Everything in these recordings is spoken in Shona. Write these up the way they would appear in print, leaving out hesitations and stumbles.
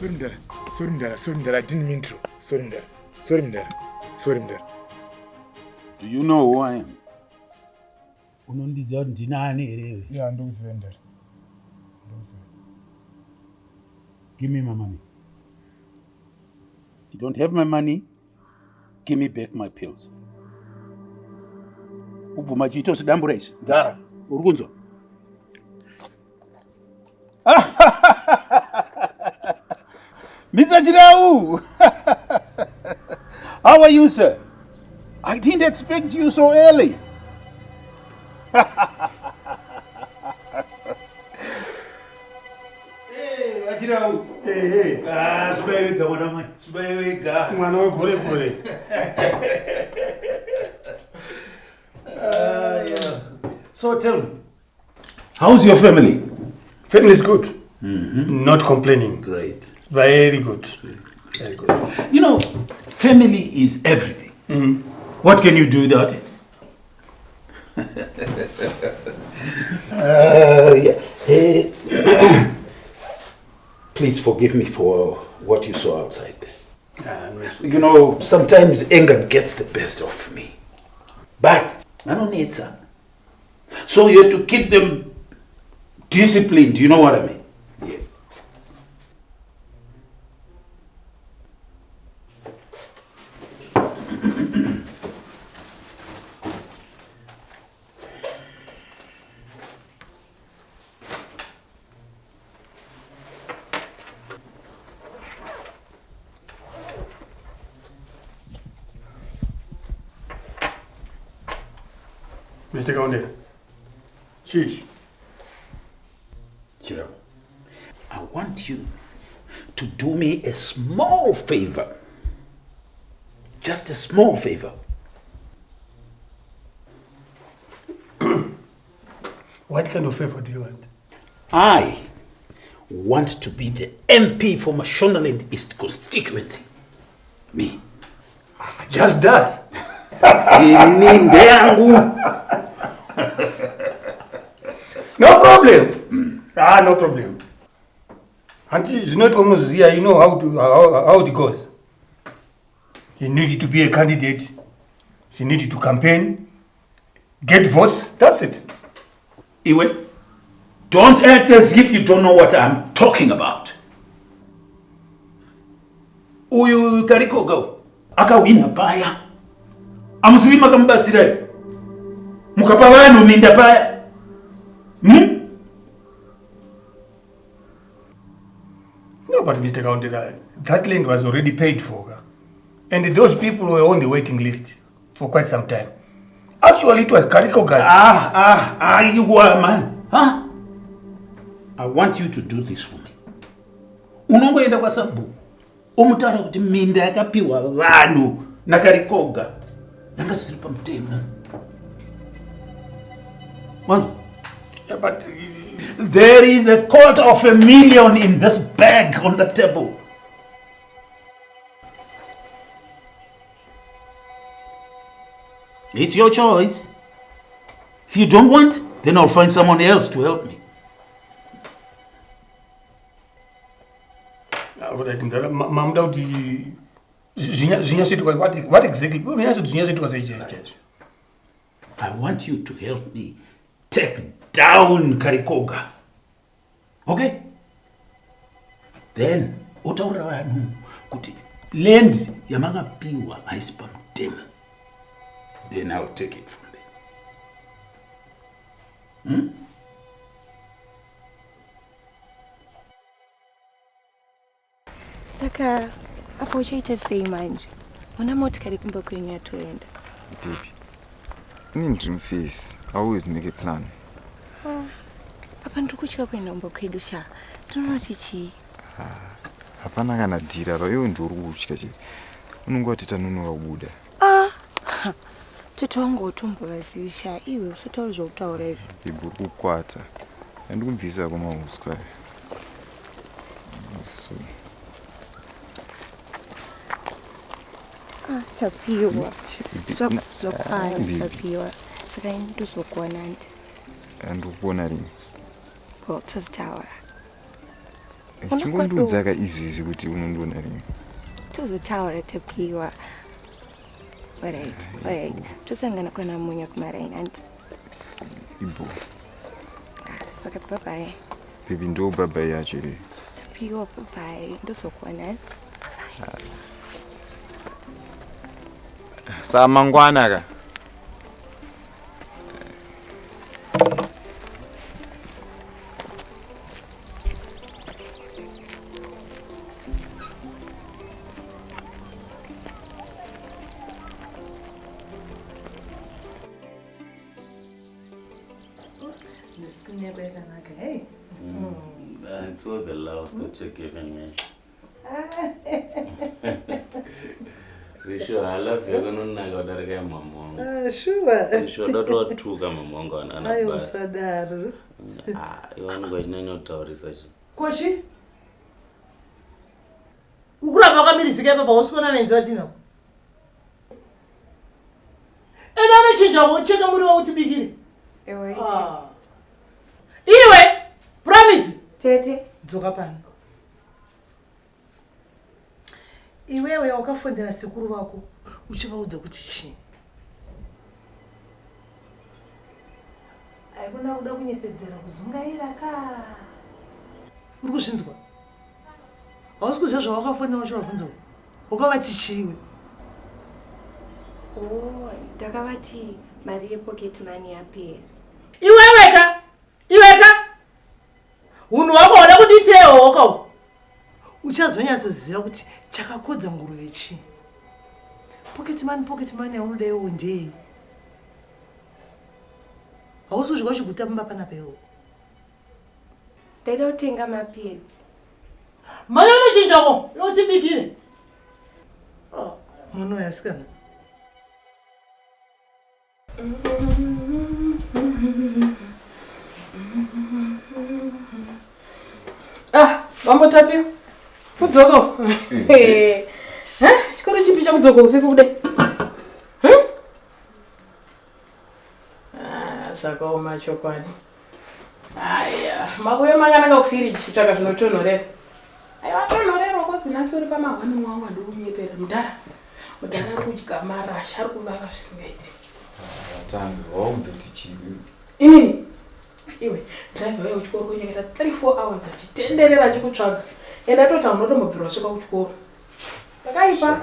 Sorry, I didn't mean to. Sorry, Do you know who I am? Yeah, Ndezve. Give me my money. You don't have my money? Give me back my pills. Uvuma chito sidambu race. Dara, urugunzo. Mr. Jirau! How are you, sir? I didn't expect you so early. Hey, Jirau. Hey. Subaiwega mwana mai. Subaiwega. Mwana wagore. Yeah. So tell me, how's your family? Family is good. Not complaining. Great. Very good. Very good. You know, family is everything. What can you do without it? Yeah. Hey. Please forgive me for what you saw outside there. You know, sometimes anger gets the best of me. But I don't need that. So you have to keep them disciplined, you know what I mean? Yeah. Mr. Kaunde. Chish. Chiro, I want you to do me a small favor. Just a small favor. What kind of favor do you want? I want to be the MP for Mashonaland East constituency. Me. Just that? No problem. No problem. Auntie is not almost here. You know how it goes. You need to be a candidate. You need to campaign, get votes. That's it. Iwe, don't act as if you don't know what I'm talking about. Uyu Karikogo, akawina paya. Amusiri makambatsira. Mukapa vanhu minda paya. No, but Mr. Kaunde, that land was already paid for. And those people were on the waiting list for quite some time. Actually, it was Karikogas. You were, man. Huh? I want you to do this for me. Unongoenda kwa sabu. Umutara kuti minda yakapiwa vanhu na Karikoga. Yanga siri pamutemo. What? Yeah, but there is $250,000 in this bag on the table. It's your choice. If you don't want, then I'll find someone else to help me. What exactly? I want you to help me take down Karikoga. Okay? Then, utaura vanhu kuti land yamakapiwa haisi pamutemo. Then I'll take it from there. Saka, hapo uchaita sei manje. Una motikari kumba kwenye atuenda. Baby, nini dream face? I always make a plan. Hapa ndukuchika kwenye nomba kuidusha. Tunoti Hapana kana dira ba yo nduri kuchika chi. Unongoti tanunuka kubuda. Toto wangu utumbo wazisha iwe usotauriza utaura hivi. Iburu kukwata. Andikumvisa kwa mauswa. So. Tapiwa. Tapiwa. Saka ndusokuwa nanti. Andukubona lini? Well, tuzitaura. Chingondudza izvizvi kuti unondona rini. Tozotaura tapiwa. Alright. Tosangana kana munya kumaraini anti. Ibo. Saka bye-bye. Baby ndo bye-bye yacho iri. Tapiwa bye-bye. Ndosokwana. Samangwana ka. It's all the love that you're giving me. Sure, I love you. I'm going to go to Mama. Sure, that's what true Mama. I was sad. You want to go in your research? Kochi? Ukura baka mirizike baba usifuna nenziwa chino. Ena chinja ucheka muri wa utibigiri. Ewe. Iwe, promise. Tete. Dzoka pano. Iwewe wakafundira sikuru wako uchivaudza kuti chi. Aikuna kuda kunyepedzera kuzungaira ka. Uri kuzvinzwa? Hausi kuziva zvawakafundira uchivabvunza. Wakavati chiwe. Oh, ndakavati mari yepocket money yapera. Iweweka. Unhu wako wada kuditirewo wakawo. Uchazonyatsoziva kuti chakakodza nguruve chi. Pocket money yaunodaiwo ndei. Hausi kudya chikutamba panapa. Ndaida kutenga mapads. Mari unochinjawo, yotibikire. Mwana yasikana. Mambo Tapio. Kudzoko. Chikoro chipi chakudzoko usiku kude? Zvakaoma chokwadi. Aya, makuye makanaka kufiriji kutsvaka zvinotonhorera. Aiwa tonhorera kwazinaso uri pamahwani mwangu ndikunyepera mudhara. Mudhara ari kudya marasha ari kuvava zvisingaiti. Tangu waudza kuti chivi. Inini. Iwe, driver wewe uchikoro kunyekera 3-4 hours achitenderera achikutsvaga. Enda tota unotombobvirwa svika kuchikoro. Yakaipa.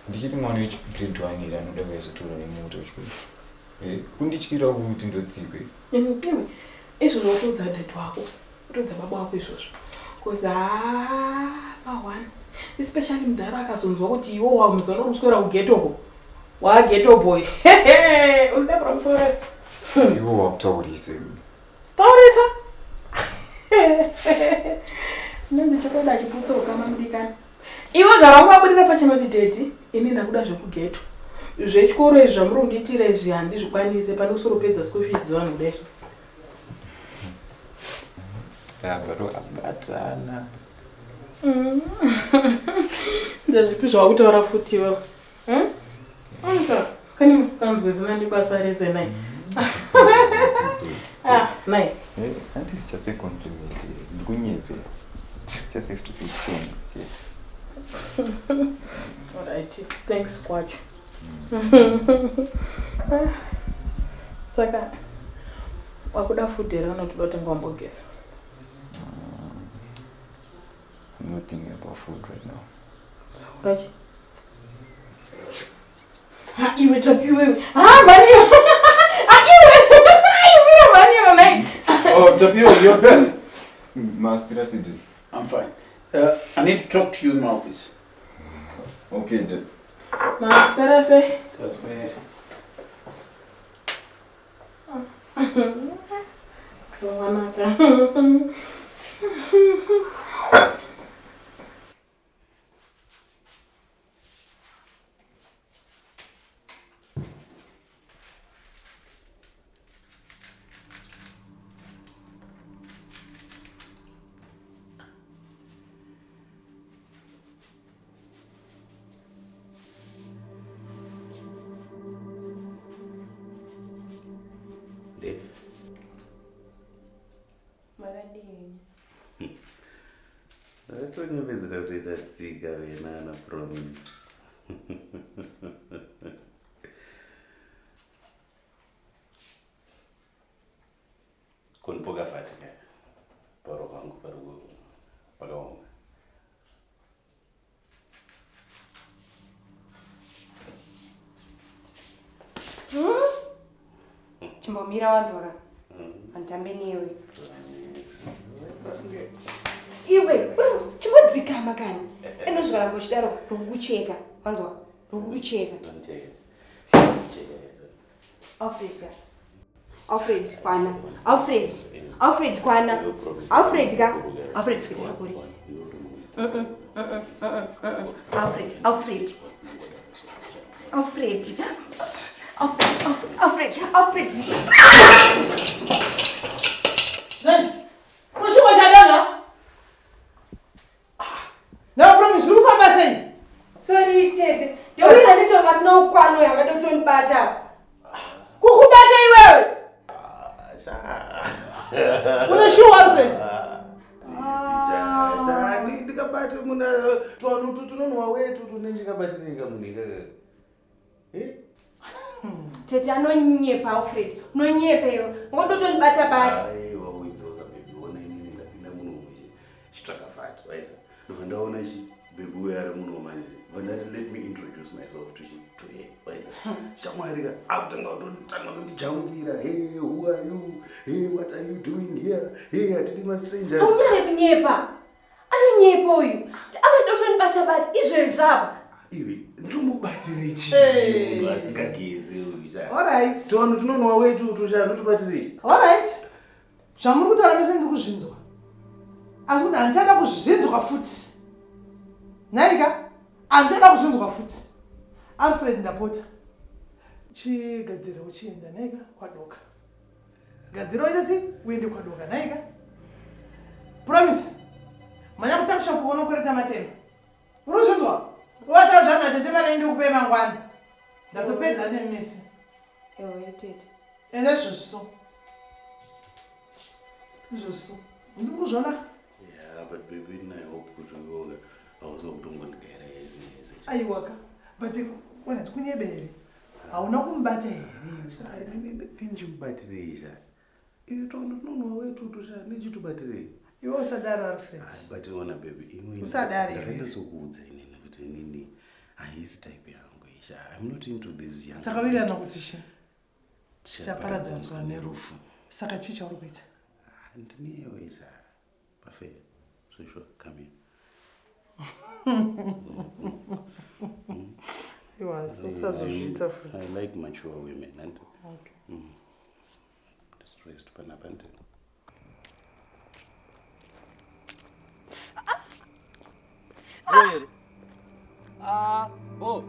Ndichiri mwana wechigreed 1 iri anoda kuzotora nemoto uchikoro. Kundityira kuti ndotsikwe. Iwe, izvo zvokuudza dad wako. Kutoudza baba wako izvozvo. Koza pa1. Especially mudhara akazonzwa kuti iwe wamuzono kuswera kughetto. Wa ghetto boy. Undebra musore. Iwe wakutaurise. Taurisa? Chinonzi chotoda chiputso kama mudikani. Iwe gara wabudira pachinoti date, ini ndakuda zvekughetto. Zvechikoro izvi zvamurunditira izvi handizvikwanise pane usoropedza school fees vanhu kudai. Baro abatana. Ndezvipi zvawakutaura futi iwewe? Kani musikanzwe zina ndipasarese nai. Nai. Auntie is just a compliment. Ndkunyepe. Just have to say thanks. Yes. Alright. Thanks, Kwachu. Saka wakuda futi here unotoda kuti ngambogeza. I'm not thinking about food right now. So, right? Iwe Tapiwe. Manio. Iwe Manio nai. Oh, Tapiwe, you're back. Master, sit. I'm fine. I need to talk to you in my office. Okay, then. Master, say. That's me. Atonyepezera kutoita tsika venana promise. Kunipoka fati kaya. Paro pangu pakaoma. Chimbomira wanzwaka. Antambe newe. Iwe, chimbadzikama kani. Enozvara mbochidaro rokucheka. Wanzwa? Rokucheka. Alfred kwana. Alfred kwana. Alfred ka. Alfred sikira kuri. Alfred. Then, what's your Dana? No promise, you have a say. Sorry, Tete. The way I little was no kwano yanga don't turn bata. Kuku bata iwe. Unashuwa Alfred. Ndikabate muna twanu tunonwa wetu tunenjikabatirika munika. Tete anonyepa Alfred. Nonyepeyo. Ngodoton bata. Aiwa winzoka baby ona inini ndapinda muno muchi. Chitrakafati, waisa. Vandaona chi baby we ari muno manje. Vandati let me introduce myself to her. Waisa. Shamwarika akutanga kutondijangirira. Hey, who are you? Hey, what are you doing here? Hey, atiri ma strangers. Unyepa. Anonyepa uyu. Akadoton bata izwe zaba. Iwe ndumubatire chi. Asingageze uyu. Alright. Tunonwa wetu tubatire. Alright. Zvamuri kutaura mese ndiri kuzvinzwa. Asi kuti handichada kuzvinzwa futi. Naika, handichada kuzvinzwa futi. Alfred ndapota. Chigadzira uchienda naika kwadoka. Gadzira uite si uende kwadoka naika. Promise. Manya kutakisha kuona kureta matemba. Uruzvinzwa? Watara zvana tete mana indi kupe mangwana. Ndatopedza nemesi. Ewo Tete. Enda zvozvo. Zvozvo. Ndiri kuzvona. Yeah, but baby, I hope kuti uyoga auzokutongondigera ezi. Aiwaka. But wena kunyebere. Hauna kumbata here. Ndinjimubatirisa. Iwe tunonwa wetu nechitubatire. Iwe usadaro Alfred. But ona baby, imwe Usadari. ndakanyatsokuudza inini kuti inini haisi type yangu isha. I'm not into this young. Takawirirana kuti shi. Tichaparadzwa nerufu. Saka chicha uri kuita. Ndiniyewo isha. Perfect. So sure, come here. I like mature women. And okay. Just rest panapante. Oh.